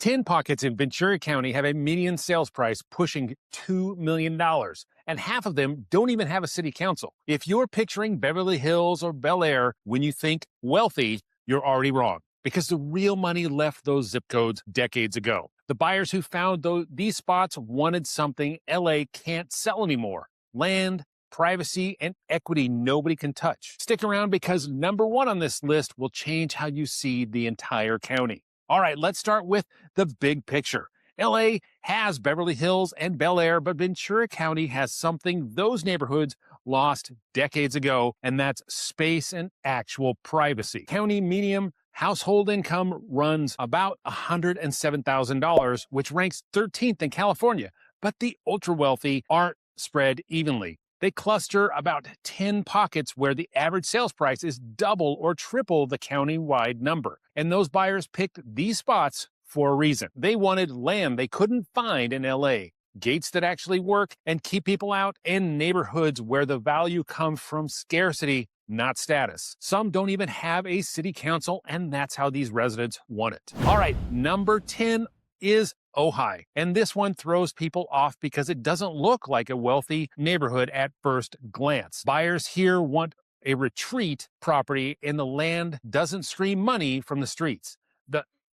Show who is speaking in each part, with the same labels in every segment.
Speaker 1: 10 pockets in Ventura County have a median sales price pushing $2 million, and half of them don't even have a city council. If you're picturing Beverly Hills or Bel Air when you think wealthy, you're already wrong, because the real money left those zip codes decades ago. The buyers who found these spots wanted something LA can't sell anymore: land, privacy, and equity nobody can touch. Stick around, because number one on this list will change how you see the entire county. All right, let's start with the big picture. LA has Beverly Hills and Bel Air, but Ventura County has something those neighborhoods lost decades ago, and that's space and actual privacy. County median household income runs about $107,000, which ranks 13th in California, but the ultra-wealthy aren't spread evenly. They cluster about 10 pockets where the average sales price is double or triple the county-wide number. And those buyers picked these spots for a reason. They wanted land they couldn't find in LA, gates that actually work and keep people out, and neighborhoods where the value comes from scarcity, not status. Some don't even have a city council, and that's how these residents want it. All right, number 10 is Ojai. And this one throws people off because it doesn't look like a wealthy neighborhood at first glance. Buyers here want a retreat property, and the land doesn't scream money from the streets.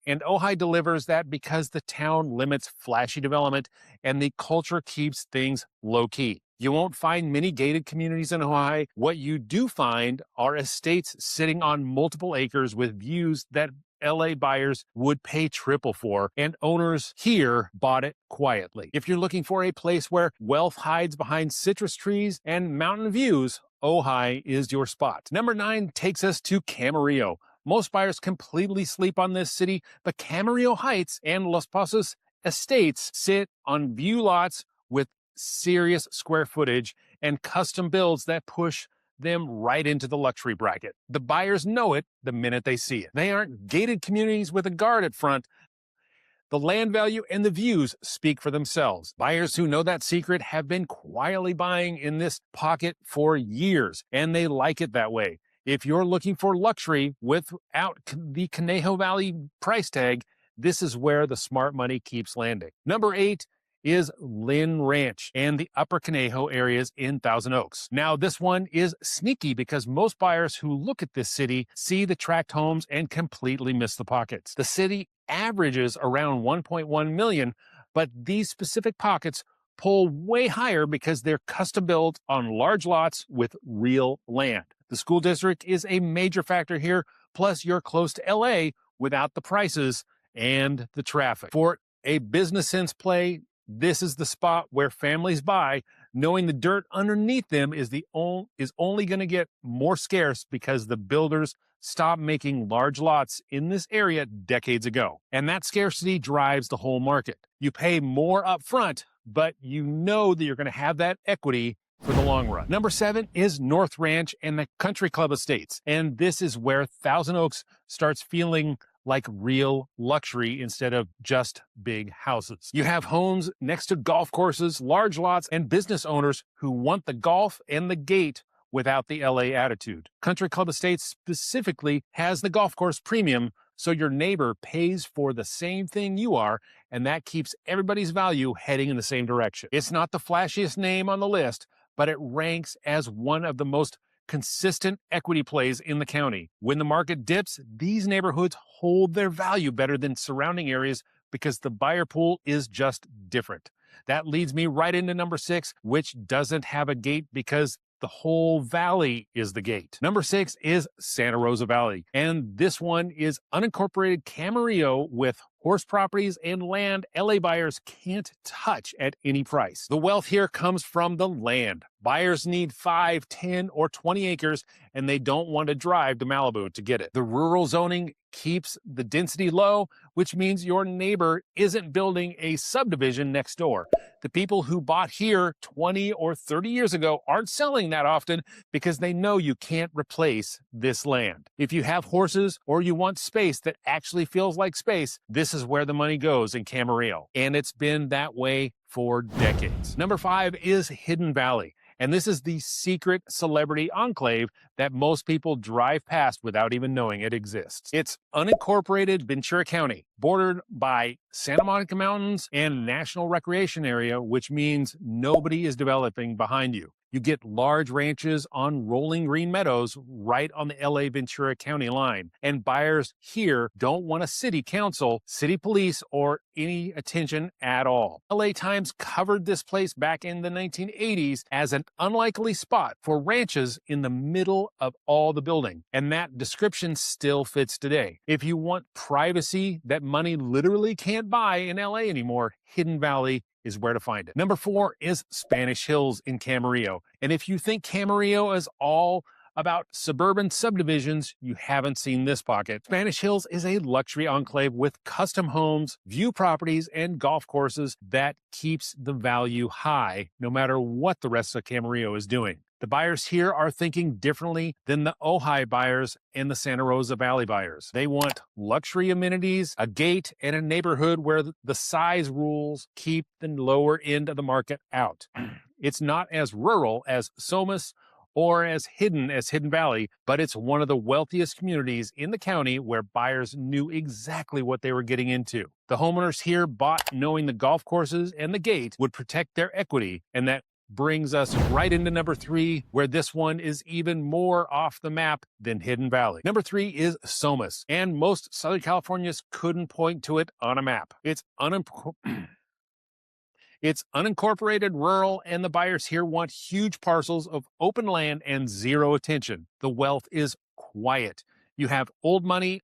Speaker 1: And Ojai delivers that because the town limits flashy development and the culture keeps things low-key. You won't find many gated communities in Ojai. What you do find are estates sitting on multiple acres with views that LA buyers would pay triple for, and owners here bought it quietly. If you're looking for a place where wealth hides behind citrus trees and mountain views, Ojai is your spot. Number 9 takes us to Camarillo. Most buyers completely sleep on this city, but Camarillo Heights and Los Pasos estates sit on view lots with serious square footage and custom builds that push them right into the luxury bracket. The buyers know it the minute they see it. They aren't gated communities with a guard at front. The land value and the views speak for themselves. Buyers who know that secret have been quietly buying in this pocket for years, and they like it that way. If you're looking for luxury without the Conejo Valley price tag, this is where the smart money keeps landing. Number 8 is Lynn Ranch and the Upper Conejo areas in Thousand Oaks. Now, this one is sneaky because most buyers who look at this city see the tract homes and completely miss the pockets. The city averages around 1.1 million, but these specific pockets pull way higher because they're custom built on large lots with real land. The school district is a major factor here, plus you're close to LA without the prices and the traffic. For a business sense play, this is the spot where families buy, knowing the dirt underneath them is only going to get more scarce because the builders stopped making large lots in this area decades ago. And that scarcity drives the whole market. You pay more up front, but you know that you're going to have that equity for the long run. Number 7 is North Ranch and the Country Club Estates. And this is where Thousand Oaks starts feeling like real luxury instead of just big houses. You have homes next to golf courses, large lots, and business owners who want the golf and the gate without the LA attitude. Country Club Estates specifically has the golf course premium, so your neighbor pays for the same thing you are, and that keeps everybody's value heading in the same direction. It's not the flashiest name on the list, but it ranks as one of the most consistent equity plays in the county. When the market dips, these neighborhoods hold their value better than surrounding areas because the buyer pool is just different. That leads me right into number 6, which doesn't have a gate because the whole valley is the gate. Number 6 is Santa Rosa Valley, and this one is unincorporated Camarillo with horse properties and land LA buyers can't touch at any price. The wealth here comes from the land. Buyers need 5, 10, or 20 acres, and they don't want to drive to Malibu to get it. The rural zoning keeps the density low, which means your neighbor isn't building a subdivision next door. The people who bought here 20 or 30 years ago aren't selling that often because they know you can't replace this land. If you have horses or you want space that actually feels like space, this is where the money goes in Camarillo, and it's been that way for decades. Number 5 is Hidden Valley. And this is the secret celebrity enclave that most people drive past without even knowing it exists. It's unincorporated Ventura County, bordered by Santa Monica Mountains and National Recreation Area, which means nobody is developing behind you. You get large ranches on rolling green meadows right on the LA Ventura County line. And buyers here don't want a city council, city police, or any attention at all. LA Times covered this place back in the 1980s as an unlikely spot for ranches in the middle of all the building. And that description still fits today. If you want privacy that money literally can't buy in LA anymore, Hidden Valley is where to find it. Number 4 is Spanish Hills in Camarillo. And if you think Camarillo is all about suburban subdivisions, you haven't seen this pocket. Spanish Hills is a luxury enclave with custom homes, view properties, and golf courses that keeps the value high no matter what the rest of Camarillo is doing. The buyers here are thinking differently than the Ojai buyers and the Santa Rosa Valley buyers. They want luxury amenities, a gate, and a neighborhood where the size rules keep the lower end of the market out. It's not as rural as Somis or as Hidden Valley, but it's one of the wealthiest communities in the county where buyers knew exactly what they were getting into. The homeowners here bought knowing the golf courses and the gate would protect their equity, and that brings us right into number 3, where this one is even more off the map than Hidden Valley. Number 3 is Somis, and most Southern Californians couldn't point to it on a map. It's unincorporated, rural, and the buyers here want huge parcels of open land and zero attention. The wealth is quiet. You have old money,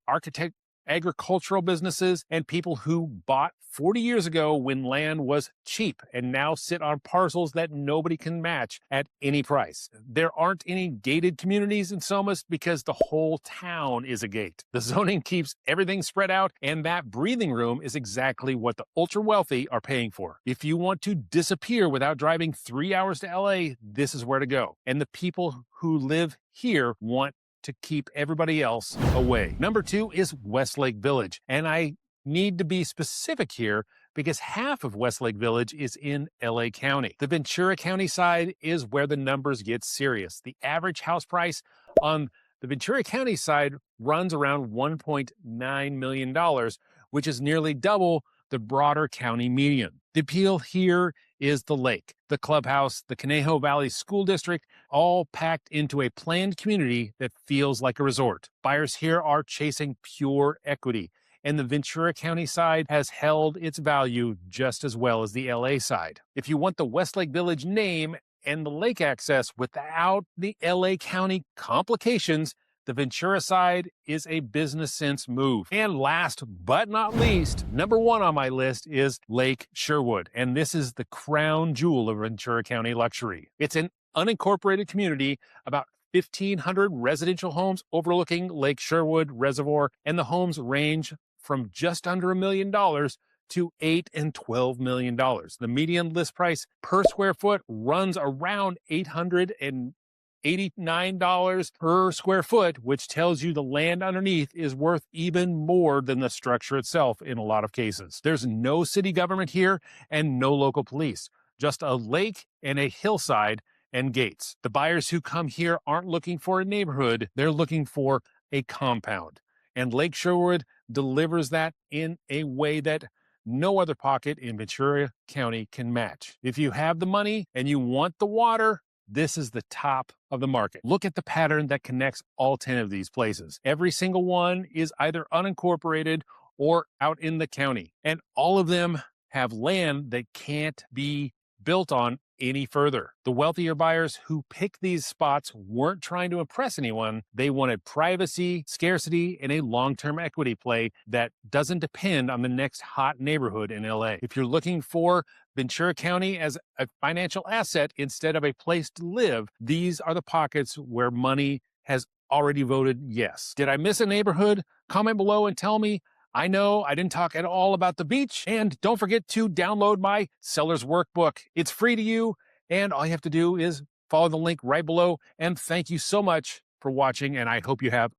Speaker 1: agricultural businesses, and people who bought 40 years ago when land was cheap and now sit on parcels that nobody can match at any price. There aren't any gated communities in Somis because the whole town is a gate. The zoning keeps everything spread out, and that breathing room is exactly what the ultra-wealthy are paying for. If you want to disappear without driving 3 hours to LA, this is where to go. And the people who live here want to keep everybody else away. Number 2 is Westlake Village, and I need to be specific here because half of Westlake Village is in LA County. The Ventura County side is where the numbers get serious. The average house price on the Ventura County side runs around $1.9 million, which is nearly double the broader county median. The appeal here is the lake, the clubhouse, the Conejo Valley School District, all packed into a planned community that feels like a resort. Buyers here are chasing pure equity, and the Ventura County side has held its value just as well as the LA side. If you want the Westlake Village name and the lake access without the LA County complications, the Ventura side is a business sense move. And last but not least, number 1 on my list is Lake Sherwood. And this is the crown jewel of Ventura County luxury. It's an unincorporated community, about 1,500 residential homes overlooking Lake Sherwood Reservoir, and the homes range from just under $1 million to $8 and $12 million. The median list price per square foot runs around $889 per square foot, which tells you the land underneath is worth even more than the structure itself in a lot of cases. There's no city government here and no local police, just a lake and a hillside and gates. The buyers who come here aren't looking for a neighborhood, they're looking for a compound. And Lake Sherwood delivers that in a way that no other pocket in Ventura County can match. If you have the money and you want the water, this is the top of the market. Look at the pattern that connects all 10 of these places. Every single one is either unincorporated or out in the county, and all of them have land that can't be built on any further. The wealthier buyers who picked these spots weren't trying to impress anyone. They wanted privacy, scarcity, and a long-term equity play that doesn't depend on the next hot neighborhood in LA. If you're looking for Ventura County as a financial asset instead of a place to live, these are the pockets where money has already voted yes. Did I miss a neighborhood? Comment below and tell me. I know I didn't talk at all about the beach, and don't forget to download my seller's workbook. It's free to you, and all you have to do is follow the link right below. And thank you so much for watching, and I hope you have